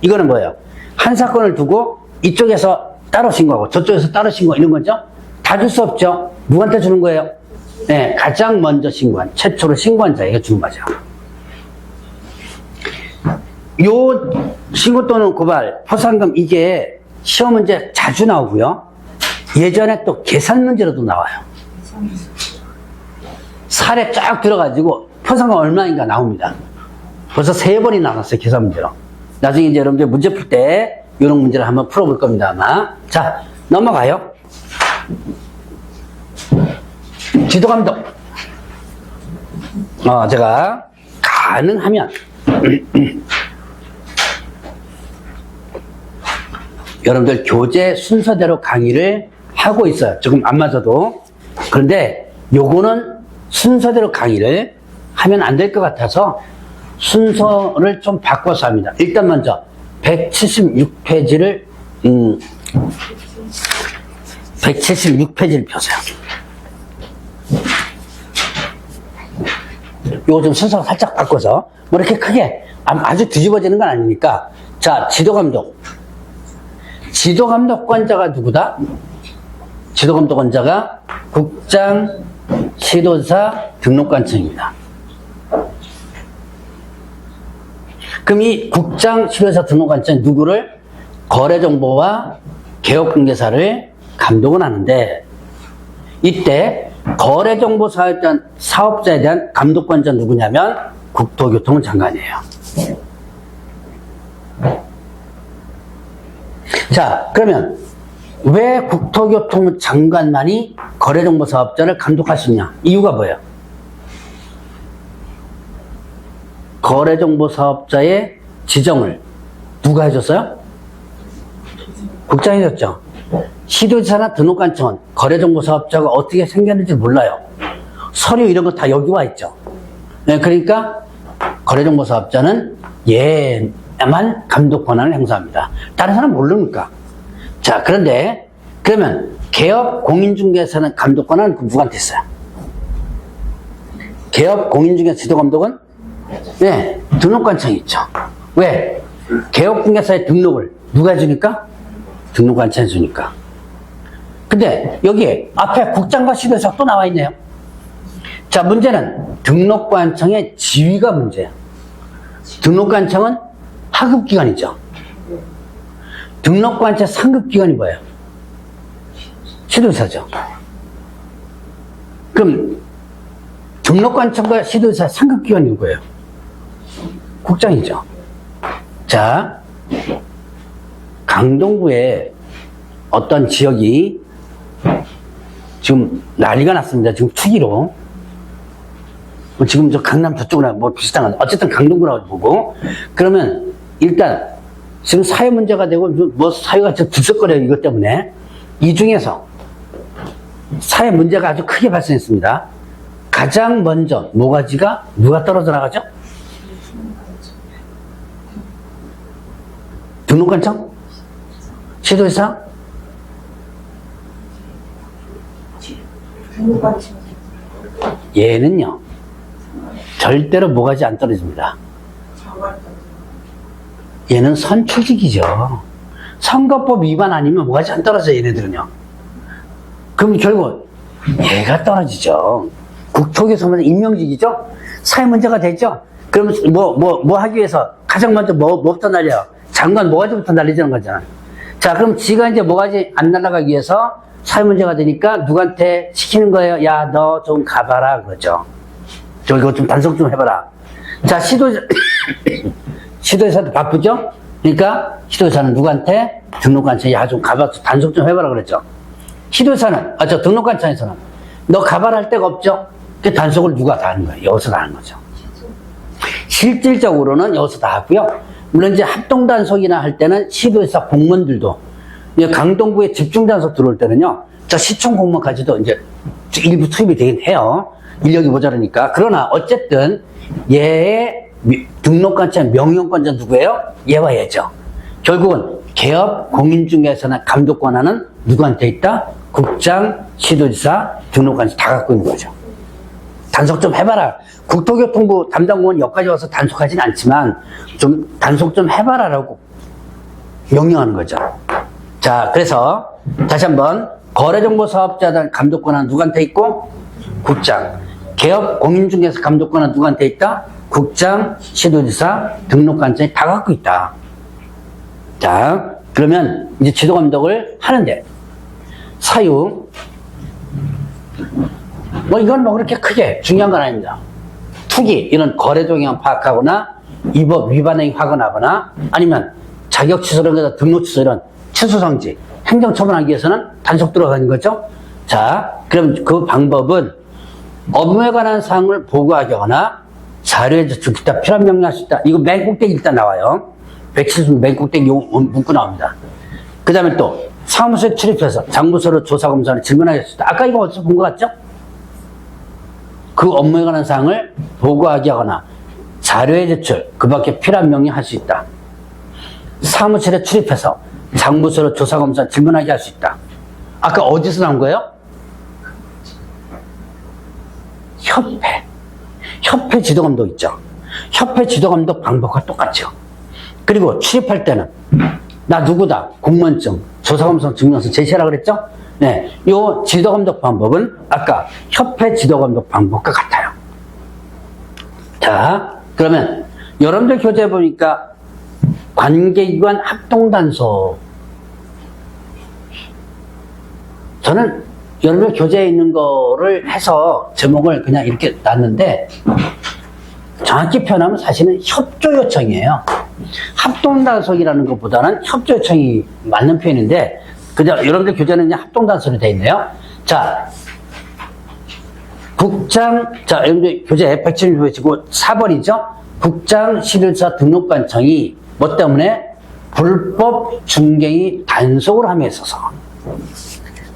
이거는 뭐예요? 한 사건을 두고 이쪽에서 따로 신고하고 저쪽에서 따로 신고 이런 거죠? 다 줄 수 없죠? 누구한테 주는 거예요? 네, 가장 먼저 신고한, 최초로 신고한 자에게 주는 거죠. 요 신고 또는 고발, 포상금 이게 시험 문제 자주 나오고요. 예전에 또 계산 문제로도 나와요. 사례 쫙 들어가지고 포상금 얼마인가 나옵니다. 벌써 3번이 나왔어요, 계산 문제로. 나중에 이제 여러분들 문제 풀 때 이런 문제를 한번 풀어볼 겁니다, 아마. 자, 넘어가요. 지도감독. 제가 가능하면 여러분들 교재 순서대로 강의를 하고 있어요. 조금 안 맞아도. 그런데 요거는 순서대로 강의를 하면 안 될 것 같아서 순서를 좀 바꿔서 합니다. 일단 먼저 176페이지를 176페이지를 펴세요. 요거 좀 순서 살짝 바꿔서 뭐 이렇게 크게 아주 뒤집어지는 건 아니니까. 자, 지도감독. 지도감독관자가 누구다? 지도감독관자가 국장, 시도사, 등록관청입니다. 그럼 이 국장, 시도사, 등록관청이 누구를? 거래정보와 개업공개사를 감독을 하는데, 이때 거래정보 사업자에 대한 감독관자 누구냐면 국토교통부 장관이에요. 자, 그러면 왜 국토교통부 장관만이 거래정보 사업자를 감독할 수 있냐? 이유가 뭐예요? 거래정보 사업자의 지정을 누가 해줬어요? 국장이 해줬죠. 시도지사나 등록관청은 거래정보 사업자가 어떻게 생겼는지 몰라요. 서류 이런 거 다 여기 와 있죠. 네, 그러니까 거래정보 사업자는 얘만 감독 권한을 행사합니다. 다른 사람은 모르니까. 자, 그런데 그러면 개업 공인중개사는 감독 권한은 누구한테 있어요? 개업 공인중개사 지도감독은 네, 등록관청이 있죠. 왜? 개업공개사의 등록을 누가 해주니까? 등록관청이 해주니까. 근데 여기에 앞에 국장과 시도에서 또 나와 있네요. 자, 문제는 등록관청의 지위가 문제예요. 등록관청은 하급기관이죠. 등록관청 상급기관이 뭐예요? 시도지사죠. 그럼 등록관청과 시도지사 상급기관이 누구예요? 국장이죠. 자, 강동구에 어떤 지역이 지금 난리가 났습니다. 지금 투기로. 지금 저 강남 저쪽이나 뭐 비슷한 건 어쨌든 강동구라고 보고. 그러면 일단 지금 사회 문제가 되고 뭐 사회가 저 들썩거려요, 이것 때문에. 이 중에서 사회 문제가 아주 크게 발생했습니다. 가장 먼저 모가지가 누가 떨어져 나가죠? 등록관청? 시도지사? 얘는요, 절대로 모가지 안 떨어집니다. 얘는 선출직이죠. 선거법 위반 아니면 모가지 안 떨어져요, 얘네들은요. 그럼 결국 얘가 떨어지죠. 국토교통부는 임명직이죠? 사회 문제가 되죠? 그러면 뭐 하기 위해서 가장 먼저 뭐부터 날려요? 장관 모가지부터 날리자는 거잖아. 자, 그럼 지가 이제 모가지 안 날아가기 위해서 사회 문제가 되니까 누구한테 시키는 거예요? 야, 너 좀 가봐라, 그러죠. 저 이거 좀 단속 좀 해봐라. 자, 시도지사도 바쁘죠? 그러니까 시도지사는 누구한테? 등록관청에 야, 좀 가봐서 단속 좀 해봐라, 그랬죠. 시도지사는, 등록관청에서는 너 가봐라 할 데가 없죠? 그 단속을 누가 다 하는 거예요? 여기서 다 하는 거죠. 실질적으로는 여기서 다 하고요. 물론 이제 합동단속이나 할 때는 시도지사 공무원들도 강동구에 집중단속 들어올 때는요, 자, 시청 공무원까지도 이제 일부 투입이 되긴 해요. 인력이 모자라니까. 그러나 어쨌든 얘의 등록관청 명령권자 누구예요? 얘와 얘죠. 결국은 개업 공인중개사나 감독 권한은 누구한테 있다? 국장, 시도지사, 등록관청 다 갖고 있는 거죠. 단속 좀 해봐라. 국토교통부 담당공무원 여기까지 와서 단속하진 않지만 좀 단속 좀 해봐라라고 명령하는 거죠. 자, 그래서 다시 한번 거래정보사업자단 감독권은 누구한테 있고? 국장. 개업 공인중개사 감독권은 누구한테 있다? 국장, 시도지사, 등록관청이 다 갖고 있다. 자, 그러면 이제 지도감독을 하는데 사유 뭐 이건 뭐 그렇게 크게 중요한 건 아닙니다. 투기 이런 거래 동향 파악하거나 위법 위반행위 확인하거나 아니면 자격 취소라든가 등록 취소 이런 취소 성지 행정 처분하기 위해서는 단속 들어가는 거죠. 자, 그럼 그 방법은 업무에 관한 사항을 보고하거나 자료에 제출 기타 필요한 명령할 수 있다. 이거 맨 꼭대기 일단 나와요. 170 맨 꼭대기 문구 나옵니다. 그 다음에 또 사무소에 출입해서 장부서로 조사 검사를 질문하게 수 있다. 아까 이거 어디서 본 것 같죠? 그 업무에 관한 사항을 보고하게 하거나 자료의 제출, 그 밖에 필요한 명령 할 수 있다. 사무실에 출입해서 장부서로 조사 검사 질문하게 할 수 있다. 아까 어디서 나온 거예요? 협회 지도감독 있죠. 협회 지도감독 방법과 똑같죠. 그리고 출입할 때는 나 누구다 공무원증, 조사검사 증명서 제시하라 그랬죠. 네, 요 지도감독 방법은 아까 협회 지도감독 방법과 같아요. 자, 그러면 여러분들 교재 보니까 관계기관 합동단속. 저는 여러분들 교재에 있는 거를 해서 제목을 그냥 이렇게 놨는데 정확히 표현하면 사실은 협조 요청이에요. 합동단속이라는 것보다는 협조 요청이 맞는 표현인데 그냥 여러분들 교재는 그냥 합동단속이 되어 있네요. 자, 국장, 자, 여러분들 교재 176페이지고 4번이죠. 국장 시들사 등록관청이 뭐 때문에 불법 중개의 단속을 함에 있어서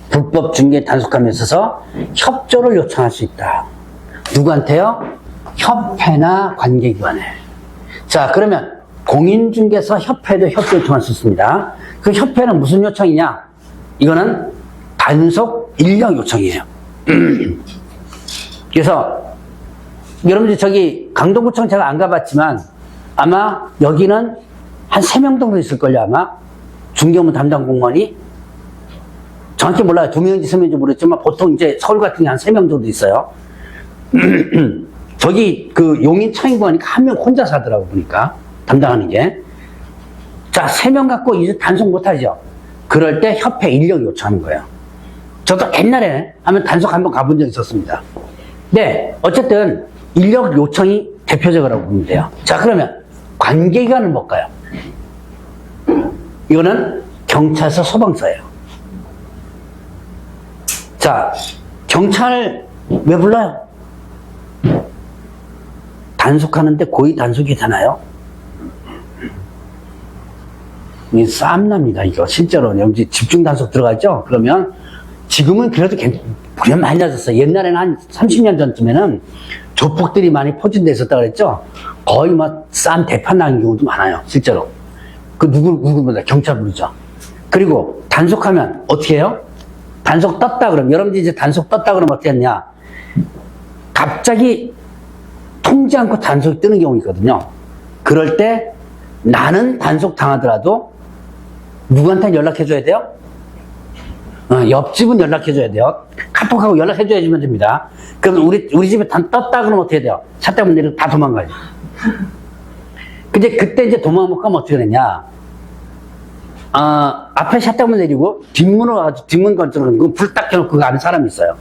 불법 중개 단속함에 있어서 협조를 요청할 수 있다. 누구한테요? 협회나 관계기관에. 자, 그러면 공인중개사 협회도 협조 요청할 수 있습니다. 그 협회는 무슨 요청이냐? 이거는 단속 인력 요청이에요. 그래서 여러분들 저기 강동구청 제가 안 가봤지만 아마 여기는 한 3명 정도 있을걸요. 아마 중개업무 담당 공무원이 정확히 몰라요. 2명인지 3명인지 모르겠지만 보통 이제 서울 같은 게 한 3명 정도 있어요. 저기 그 용인 청인구 하니까 한 명 혼자 사더라고 보니까 담당하는 게. 자, 3명 갖고 이제 단속 못하죠. 그럴 때 협회 인력 요청하는 거예요. 저도 옛날에 하면 단속 한번 가본 적 있었습니다. 네, 어쨌든 인력 요청이 대표적이라고 보면 돼요. 자, 그러면 관계기관은 뭘까요? 이거는 경찰서, 소방서예요. 자, 경찰 왜 불러요? 단속하는데 고의 단속이 되나요? 이게 싸움납니다, 이거. 실제로 여기 집중 단속 들어가죠? 그러면 지금은 그래도 그냥 많이 낮았어요. 옛날에는 한 30년 전쯤에는 조폭들이 많이 포진돼 있었다 그랬죠? 거의 막 싸움 대판 나는 경우도 많아요, 실제로. 그 누구보다 경찰 부르죠. 그리고 단속하면 어떻게 해요? 단속 떴다 그러면, 여러분들이 이제 단속 떴다 그러면 어떻게 했냐? 갑자기 통지 않고 단속이 뜨는 경우 있거든요. 그럴 때 나는 단속 당하더라도 누구한테 연락해줘야 돼요? 옆집은 연락해줘야 돼요. 카톡하고 연락해줘야지만 됩니다. 그럼 우리 집에 떴다 그러면 어떻게 돼요? 차 때문에 내리고 다 도망가요. 근데 그때 이제 도망 못 가면 어떻게 되냐? 앞에 샷다문 내리고 뒷문으로 와가지고 뒷문 건처럼 불 딱 켜놓고 그거 아는 사람이 있어요.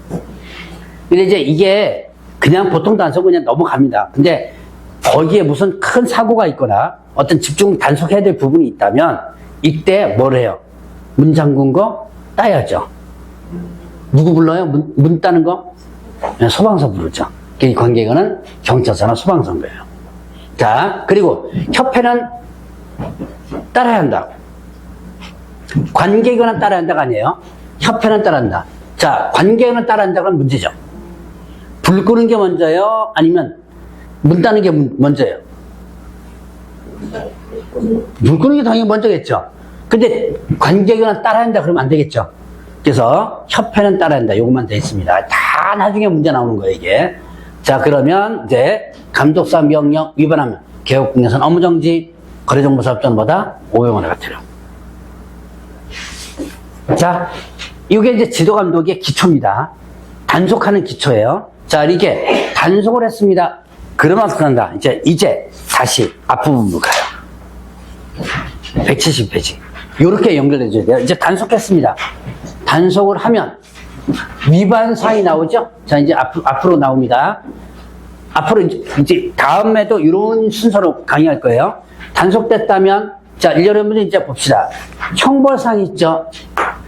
근데 이제 이게 그냥 보통 단속은 그냥 넘어갑니다. 근데 거기에 무슨 큰 사고가 있거나 어떤 집중 단속해야 될 부분이 있다면 이때 뭘 해요? 문 잠근 거 따야죠. 누구 불러요? 문 따는 거? 소방서 부르죠. 그 관계기관은 경찰서나 소방서인 거예요. 자, 그리고 협회는 따라야 한다. 관계기관은 따라야 한다가 아니에요. 협회는 따라야 한다. 자, 관계기관은 따라야 한다 그러면 문제죠. 불 끄는 게 먼저예요? 아니면 문 따는 게 먼저예요? 불 끄는 게 당연히 먼저겠죠. 근데 관계기관은 따라야 한다 그러면 안 되겠죠. 그래서 협회는 따라야 한다. 요것만 돼 있습니다. 다 나중에 문제 나오는 거예요, 이게. 자, 그러면 이제 감독사 명령 위반하면 개업공개선 업무정지, 거래정보사업자는 뭐다? 500원에 같아요. 자, 이게 이제 지도감독의 기초입니다. 단속하는 기초예요. 자, 이렇게 단속을 했습니다. 그러면 어떻게 한다? 이제 다시 앞부분으로 가요. 170페이지. 이렇게 연결해줘야 돼요. 이제 단속했습니다. 단속을 하면 위반 사항이 나오죠? 자, 이제 앞으로 나옵니다. 앞으로 이제 다음에도 이런 순서로 강의할 거예요. 단속됐다면, 자, 여러분들 이제 봅시다. 형벌사항 있죠?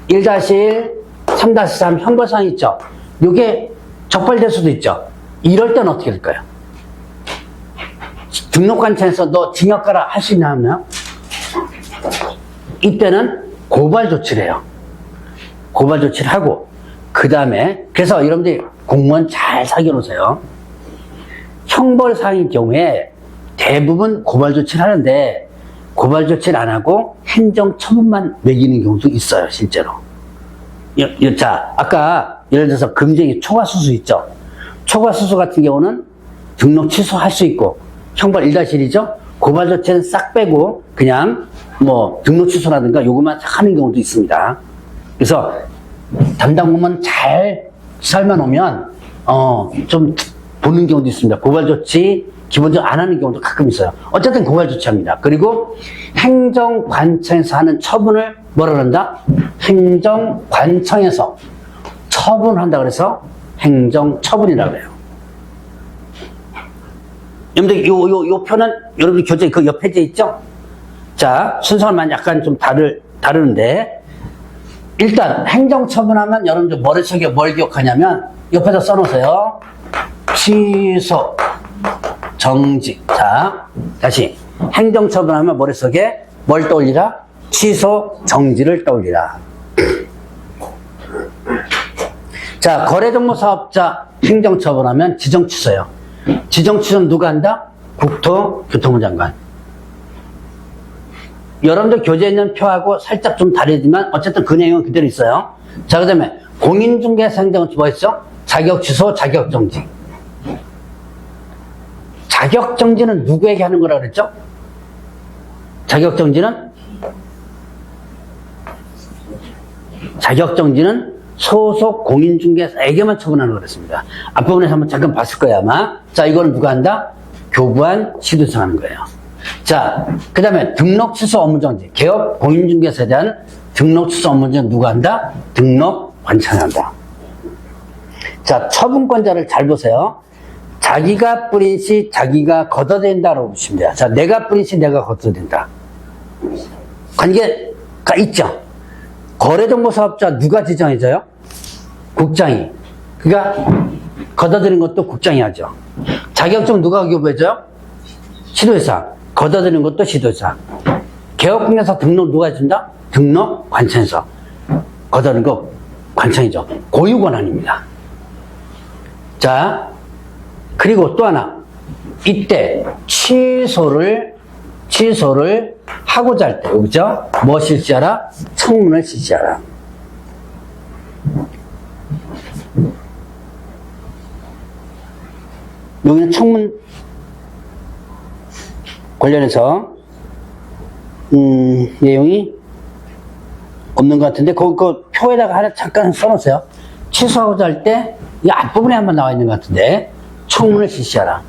1-1, 3-3 형벌사항 있죠? 이게 적발될 수도 있죠? 이럴 때는 어떻게 될까요? 등록관청에서 너 징역 가라 할 수 있나요? 이때는 고발 조치를 해요. 고발 조치를 하고, 그 다음에, 그래서 여러분들이 공무원 잘 사귀어놓으세요. 형벌사항인 경우에 대부분 고발 조치를 하는데, 고발 조치를 안 하고 행정처분만 매기는 경우도 있어요, 실제로. 자, 아까 예를 들어서 금쟁이 초과수수 있죠? 초과수수 같은 경우는 등록 취소할 수 있고, 형벌 1-1이죠? 고발 조치는 싹 빼고, 그냥 뭐 등록 취소라든가 요것만 하는 경우도 있습니다. 그래서 담당 공무원 잘 설명하면 좀 보는 경우도 있습니다. 고발 조치 기본적으로 안 하는 경우도 가끔 있어요. 어쨌든 고발 조치합니다. 그리고 행정관청에서 하는 처분을 뭐라 그런다? 행정관청에서 처분한다 그래서 행정처분이라고 해요. 여러분들 요 표는 여러분 교재 그 옆 페이지에 있죠? 자, 순서만 약간 좀 다르는데, 일단 행정처분하면 여러분들 머릿속에 뭘 기억하냐면 옆에다 써놓으세요. 취소, 정지. 자, 다시 행정처분하면 머릿속에 뭘 떠올리라? 취소, 정지를 떠올리라. 자, 거래정보사업자 행정처분하면 지정취소예요. 지정취소는 누가 한다? 국토교통부 장관. 여러분들 교재에 있는 표하고 살짝 좀 다르지만 어쨌든 그 내용은 그대로 있어요. 자, 그 다음에 공인중개사 행정은 뭐 있어? 자격취소, 자격정지. 자격정지는 누구에게 하는 거라 그랬죠? 자격정지는 소속 공인중개사에게만 처분하는 거랬습니다. 앞부분에서 한번 잠깐 봤을 거야, 아마. 자, 이거는 누가 한다? 교부한 시도청 하는 거예요. 자, 그 다음에 등록 취소 업무정지. 개업 공인중개사에 대한 등록 취소 업무정지 누가 한다? 등록관청이 한다. 자, 처분권자를 잘 보세요. 자기가 뿌린 시 자기가 걷어댄다라고 보시면 돼요. 자, 내가 뿌린 시 내가 걷어댄다. 관계가 있죠. 거래정보사업자 누가 지정해줘요? 국장이. 그러니까 걷어들인 것도 국장이 하죠. 자격증 누가 교부해줘요? 시도회사. 걷어들인 것도 시도회사. 개업공개사 등록 누가 해준다? 등록관청에서. 걷어들인 거 관청이죠. 고유권한입니다. 자, 그리고 또 하나. 이때 취소를 하고자 할 때, 그죠? 뭐 실시하라? 청문을 실시하라. 여기는 청문 관련해서 내용이 없는 것 같은데 그 표에다가 하나 잠깐 써놓으세요. 취소하고자 할 때 이 앞부분에 한번 나와 있는 것 같은데 청문을 실시하라.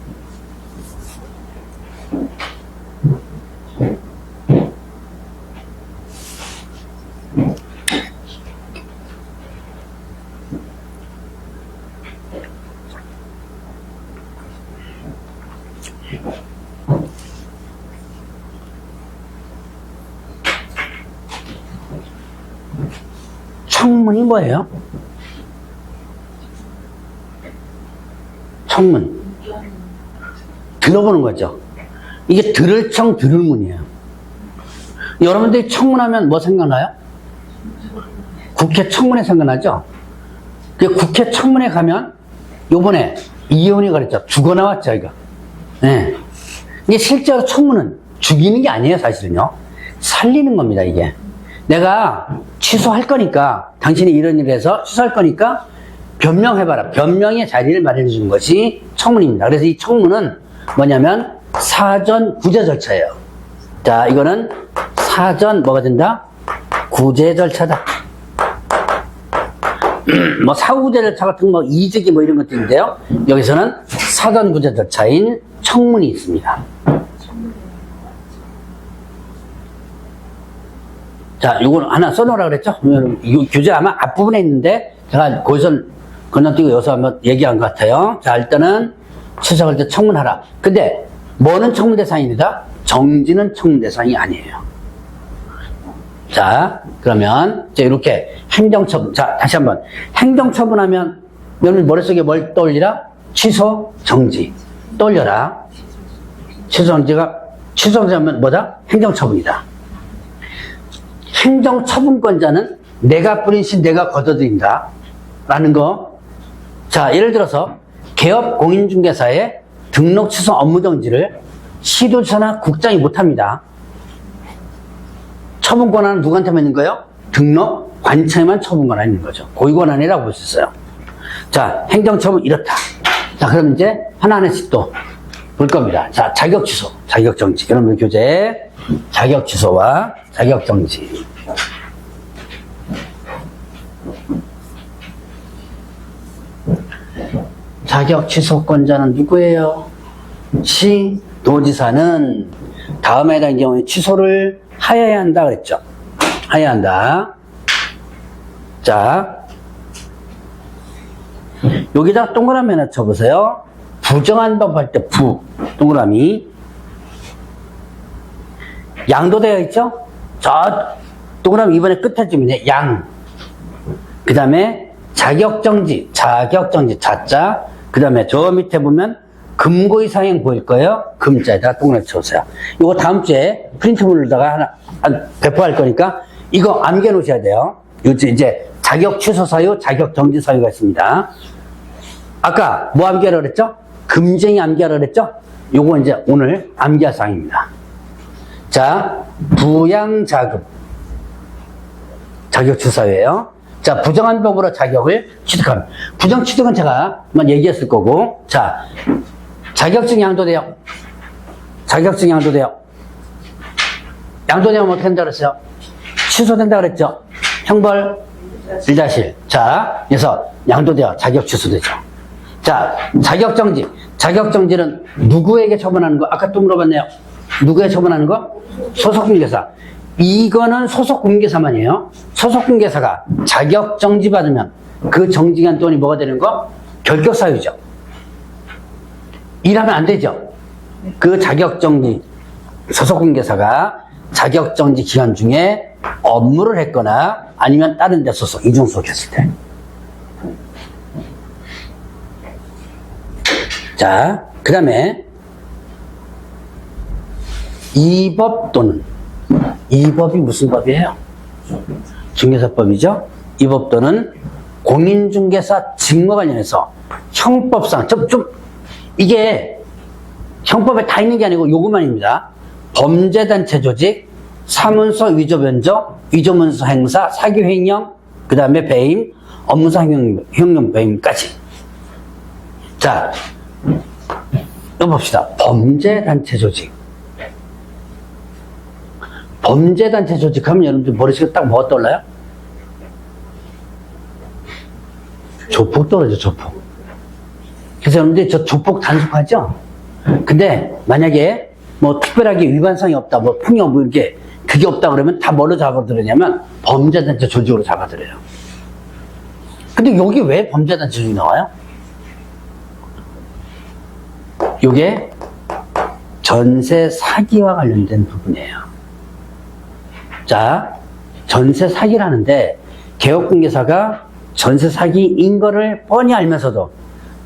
청문이 뭐예요? 청문. 들어보는 거죠. 이게 들을 청, 들을 문이에요. 여러분들이 청문하면 뭐 생각나요? 국회 청문회 생각나죠? 국회 청문회 가면 요번에 이혜원이 그랬죠. 죽어 나왔죠, 이거. 네. 이게 실제로 청문은 죽이는 게 아니에요, 사실은요. 살리는 겁니다, 이게. 내가 취소할 거니까, 당신이 이런 일을 해서 취소할 거니까 변명해봐라. 변명의 자리를 마련해 주는 것이 청문입니다. 그래서 이 청문은 뭐냐면 사전 구제 절차예요. 자, 이거는 사전 뭐가 된다? 구제 절차다. 뭐 사후부재 절차 같은 뭐 이직이 뭐 이런 것들인데요. 여기서는 사전부재 절차인 청문이 있습니다. 자, 요거는 하나 써놓으라 그랬죠? 이 교재 아마 앞부분에 있는데 제가 거기서 건너뛰고 여기서 한번 얘기한 것 같아요. 자, 일단은 추석할 때 청문하라. 근데 뭐는 청문 대상입니다. 정지는 청문 대상이 아니에요. 자, 그러면 이제 이렇게 행정처분. 자, 다시 한번 행정처분하면 여러분 머릿속에 뭘 떠올리라? 취소, 정지 떠올려라. 취소, 정지가 취소, 정지하면 뭐다? 행정처분이다. 행정처분권자는 내가 뿌린 씨 내가 걷어들인다 라는 거. 자, 예를 들어서 개업 공인중개사의 등록 취소 업무 정지를 시도처나 국장이 못합니다. 처분 권한은 누구한테만 있는 거예요? 등록 관청에만 처분 권한이 있는 거죠. 고유 권한이라고 볼 수 있어요. 자, 행정처분 이렇다. 자, 그럼 이제 하나하나씩 또 볼 겁니다. 자, 자격 취소, 자격 정지. 여러분 교재 자격 취소와 자격 정지. 자격 취소권자는 누구예요? 시도지사는 다음에 해당 경우에 취소를 하여야 한다 그랬죠. 하여야 한다. 자, 여기다 동그라미 하나 쳐보세요. 부정한 법 할 때 동그라미 양도 되어 있죠? 저 동그라미 이번에 끝에 쯤이네. 양. 그 다음에 자격정지 자자. 그 다음에 저 밑에 보면 금고의 사행 보일 거예요. 금자에다 동그라미 쳐보세요. 이거 다음 주에 프린트물로다가 하나 배포할 거니까 이거 암기해 놓으셔야 돼요. 이제 자격 취소 사유, 자격 정지 사유가 있습니다. 아까 뭐 암기하라 그랬죠? 금쟁이 암기하라 그랬죠? 요거 이제 오늘 암기할 사항입니다. 자, 부양자급 자격 취소예요. 자, 부정한 법으로 자격을 취득합니다. 부정 취득은 제가 한번 얘기했을 거고. 자, 자격증 양도돼요. 자격증 양도돼요. 양도되면 어떻게 된다 그랬어요? 취소된다 그랬죠? 형벌 일자실. 자, 그래서 양도돼요. 자격 취소되죠. 자, 자격정지. 자격정지는 누구에게 처분하는 거? 아까 또 물어봤네요. 누구에게 처분하는 거? 소속공개사. 이거는 소속공개사만이에요. 소속공개사가 자격정지 받으면 그 정지기간 동안이 뭐가 되는 거? 결격사유죠. 일하면 안 되죠. 그 자격정지, 소속공개사가 자격정지 기간 중에 업무를 했거나 아니면 다른 데 소속, 이중소속했을 때. 자, 그 다음에 이 법 또는 이 법이 무슨 법이에요? 중개사법이죠. 이 법 또는 공인중개사 직무 관련해서 형법상 이게 형법에 다 있는 게 아니고 요것만입니다. 범죄단체 조직, 사문서 위조 변조, 위조문서 행사, 사기 횡령, 그 다음에 배임, 업무상 횡령 배임까지. 자, 이거 봅시다. 범죄단체 조직. 범죄단체 조직 하면 여러분들 머릿속에 딱 뭐가 떠올라요? 조폭 떠오르죠, 조폭. 그래서 여러분들 저 조폭 단속하죠? 근데 만약에 뭐 특별하게 위반성이 없다, 뭐 풍요, 뭐 이렇게 그게 없다 그러면 다 뭐로 잡아들으냐면 범죄단체 조직으로 잡아들여요. 근데 여기 왜 범죄단체 조직이 나와요? 이게 전세 사기와 관련된 부분이에요. 자, 전세 사기를 하는데 개업공개사가 전세 사기인 거를 뻔히 알면서도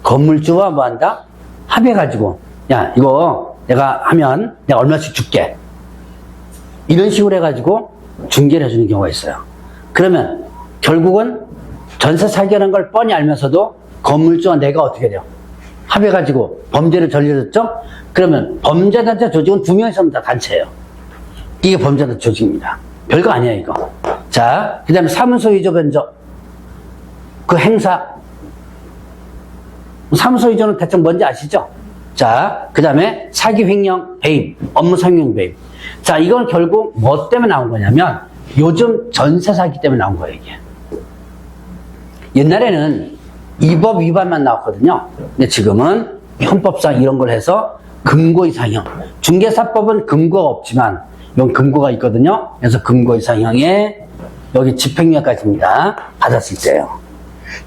건물주와 뭐 한다? 합의해가지고 야, 이거 내가 하면 내가 얼마씩 줄게. 이런 식으로 해가지고 중개를 해주는 경우가 있어요. 그러면 결국은 전세 사기라는 걸 뻔히 알면서도 건물주와 내가 어떻게 돼요? 합해가지고 범죄를 저질렀죠? 그러면 범죄단체 조직은 두 명이서 다 단체예요. 이게 범죄단체 조직입니다. 별거 아니야, 이거. 자, 그 다음에 사문서 위조 변조. 그 행사. 사문서 위조는 대충 뭔지 아시죠? 자, 그 다음에 사기 횡령 배임, 업무 상용 배임. 자, 이건 결국 뭐 때문에 나온 거냐면 요즘 전세 사기 때문에 나온 거예요, 이게. 옛날에는 이 법 위반만 나왔거든요. 근데 지금은 형법상 이런 걸 해서 금고 이상형. 중개사법은 금고가 없지만 이건 금고가 있거든요. 그래서 금고 이상형에 여기 집행유예까지입니다. 받았을 때요.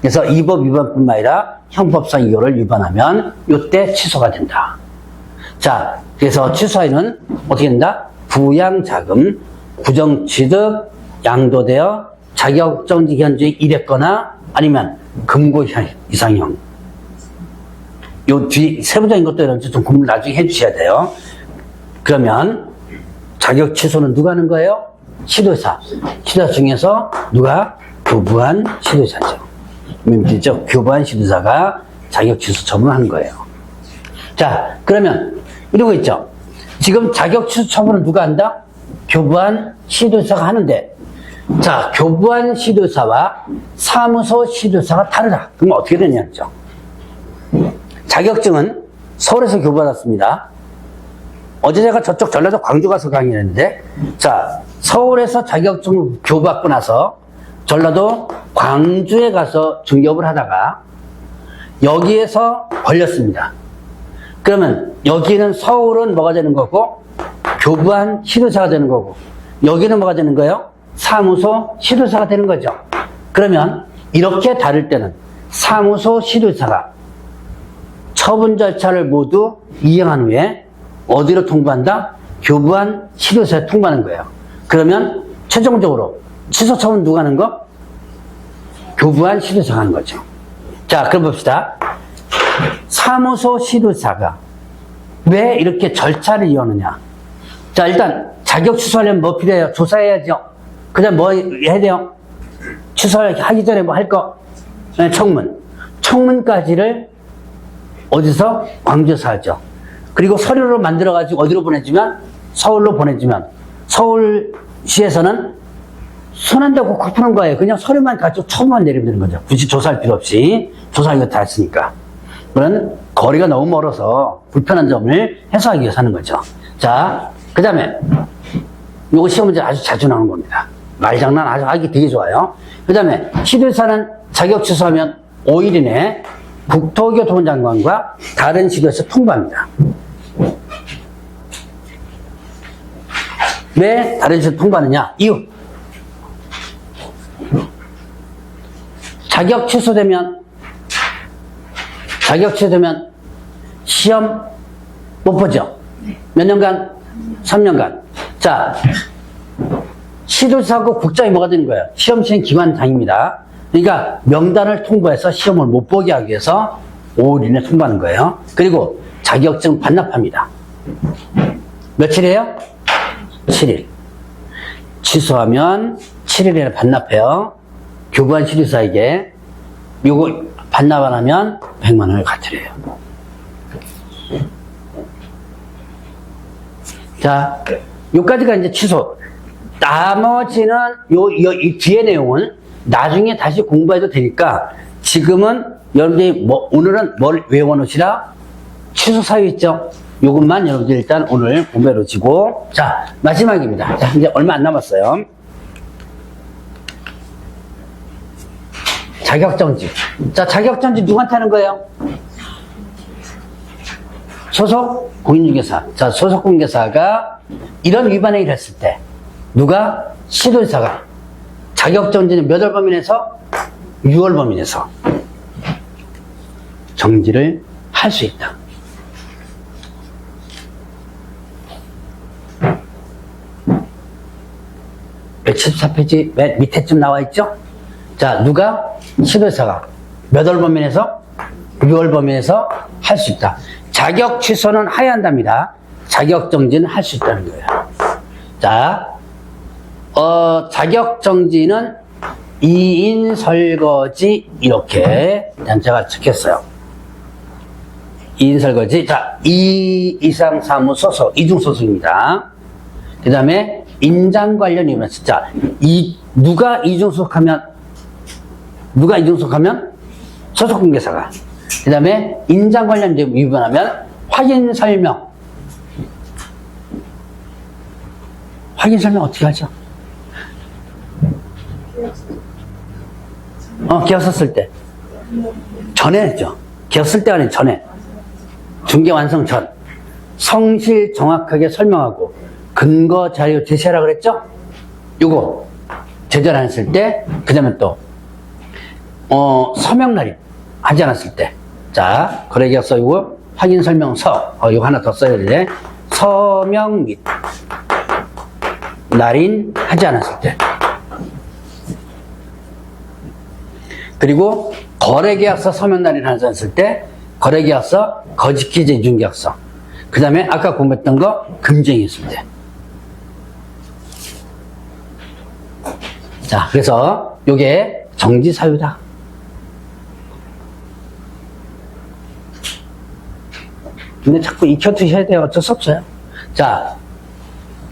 그래서 이 법 위반뿐만 아니라 형법상 이거를 위반하면 이때 취소가 된다. 자, 그래서 취소에는 어떻게 된다? 부양자금, 부정취득, 양도되어 자격정지 기간 중에 이랬거나 아니면 금고 이상형. 요 뒤 세부적인 것도 좀 공부를 나중에 해주셔야 돼요. 그러면 자격 취소는 누가 하는 거예요? 시도사. 시도사 중에서 누가? 교부한 시도사죠. 믿죠? 교부한 시도사가 자격 취소 처분을 하는 거예요. 자, 그러면 이러고 있죠. 지금 자격 취소 처분은 누가 한다? 교부한 시도사가 하는데, 자, 교부한 시도사와 사무소 시도사가 다르다. 그럼 어떻게 되냐죠. 자격증은 서울에서 교부받았습니다. 어제 제가 저쪽 전라도 광주 가서 강의했는데, 자, 서울에서 자격증 교부받고 나서 전라도 광주에 가서 중개업을 하다가 여기에서 걸렸습니다. 그러면 여기는 서울은 뭐가 되는 거고 교부한 시도사가 되는 거고 여기는 뭐가 되는 거예요? 사무소 시도사가 되는 거죠. 그러면 이렇게 다를 때는 사무소 시도사가 처분 절차를 모두 이행한 후에 어디로 통보한다? 교부한 시도사에 통보하는 거예요. 그러면 최종적으로 취소 처분 누가 하는 거? 교부한 시도사가 하는 거죠. 자, 그럼 봅시다. 사무소 시도사가 왜 이렇게 절차를 이용하느냐? 자, 일단 자격 취소하려면 뭐 필요해요? 조사해야죠. 그 다음 뭐 해야 돼요? 취소하기 전에 뭐 할 거? 네, 청문. 청문까지를 어디서? 광주에서 하죠. 그리고 서류로 만들어가지고 어디로 보내주면? 서울로 보내주면 서울시에서는 손한다고 콕 푸는 거예요. 그냥 서류만 가지고 처분만 내리면 되는 거죠. 굳이 조사할 필요 없이. 조사 이거 다 했으니까. 그런 거리가 너무 멀어서 불편한 점을 해소하기 위해서 하는 거죠. 자, 그 다음에 요거 시험 문제 아주 자주 나오는 겁니다. 말장난 아주 하기 되게 좋아요. 그 다음에 시도사는 자격 취소하면 5일 이내에 국토교통부 장관과 다른 시도에서 통보합니다. 왜 다른 시도 통보하느냐? 이유. 자격 취소되면 시험 못 보죠? 몇 년간? 3년간. 자, 시도사하고 국장이 뭐가 되는 거예요? 시험 시행 기관장입니다. 그러니까 명단을 통보해서 시험을 못 보게 하기 위해서 5일 이내 통보하는 거예요. 그리고 자격증 반납합니다. 며칠이에요? 7일. 취소하면 7일에 반납해요. 교부한 시도사에게 요거 반납 안 하면 100만 원을 과태료해요. 자, 요까지가 이제 취소. 나머지는 이 뒤에 내용은 나중에 다시 공부해도 되니까 지금은 여러분들이 오늘은 뭘 외워놓으시라? 취소 사유 있죠? 요것만 여러분들 일단 오늘 공부해 놓으시고. 자, 마지막입니다. 자, 이제 얼마 안 남았어요. 자격정지. 자, 자격정지 누구한테 하는 거예요? 소속 공인중개사. 자, 소속 공인중개사가 이런 위반에 일했을 때 누가? 시도사가 자격정지는 몇 월 범위내에서? 6월 범위내에서 정지를 할 수 있다. (174페이지) 맨 밑에쯤 나와 있죠? 자, 누가? 시도사가 몇 월 범위내에서? 6월 범위내에서 할 수 있다. 자격 취소는 하야한답니다. 자격 정지는 할 수 있다는 거예요. 자, 자격 정지는 2인 설거지 이렇게 제가 적혔어요. 2인 설거지. 자, 2 이상 사무 소속, 이중 소속입니다. 그 다음에 인장 관련 위반. 자, 누가 이중 소속하면? 소속 공개사가. 그 다음에 인장 관련 위반하면 확인 설명. 확인 설명 어떻게 하죠? 기억 썼을 때. 전에 했죠. 기억 쓸 때가 아니라 전에. 중개 완성 전. 성실 정확하게 설명하고 근거 자료 제시하라 그랬죠? 요거 제대로 안 했을 때, 그 다음에 또 서명 날인 하지 않았을 때. 자, 거래계약서 요거 확인 설명서 요거 하나 더 써야 돼. 서명 및 날인 하지 않았을 때. 그리고 거래계약서 서명 날인 하지 않았을 때, 거래계약서 거짓기재 이중계약서. 그 다음에 아까 공부했던 거 금쟁이 있을 때. 자, 그래서 요게 정지사유다. 근데 자꾸 익혀두셔야 돼요. 어쩔 수 없어요. 자,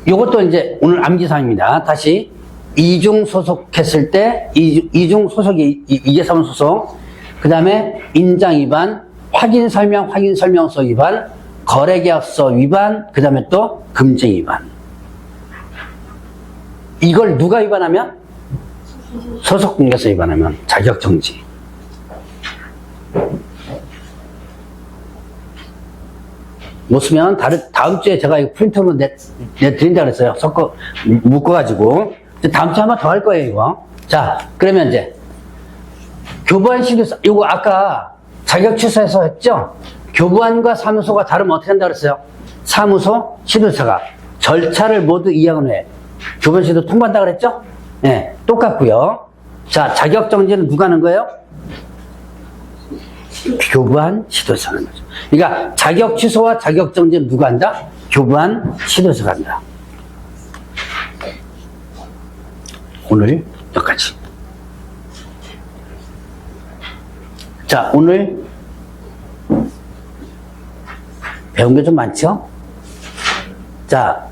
요것도 이제 오늘 암기사항입니다. 다시 이중 소속했을 때, 이중 소속이 이계사무 소속, 그 다음에 인장 위반, 확인 설명서 위반, 거래계약서 위반, 그 다음에 또 금증 위반. 이걸 누가 위반하면? 소속공개서 위반하면 자격정지. 못 쓰면 다음 주에 제가 이거 프린트로 내드린다 그랬어요. 묶어가지고. 다음 주에 한 번 더 할 거예요, 이거. 자, 그러면 이제 교부안 시도서, 이거 아까 자격 취소해서 했죠? 교부안과 사무소가 다르면 어떻게 한다 그랬어요? 사무소, 시도사가 절차를 모두 이행한 후에 교부안 시도 통보한다 그랬죠? 네, 똑같고요. 자, 자격정지는 누가 하는 거예요? 교부안 시도사가 하는 거죠. 그러니까 자격 취소와 자격정지는 누가 한다? 교부안 시도사가 한다. 오늘 여기까지. 자, 오늘 배운 게 좀 많죠? 자,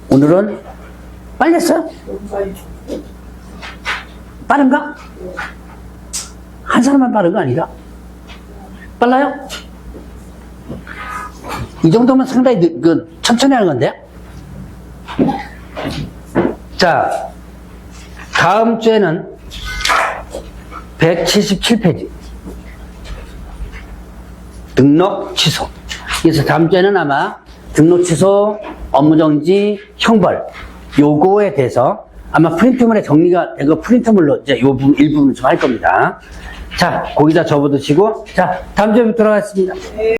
오늘은 빨리 했어요? 빠른가? 한 사람만 빠른 거 아니라? 빨라요? 이 정도면 상당히 천천히 하는 건데? 자, 다음 주에는 177페이지. 등록 취소. 그래서 다음 주에는 아마 등록 취소, 업무정지, 형벌, 요거에 대해서 아마 프린트물에 정리가 되고 프린트물로 이제 요 일부분 좀 할 겁니다. 자, 거기다 접어두시고, 자, 다음 주에 뵙도록 하겠습니다.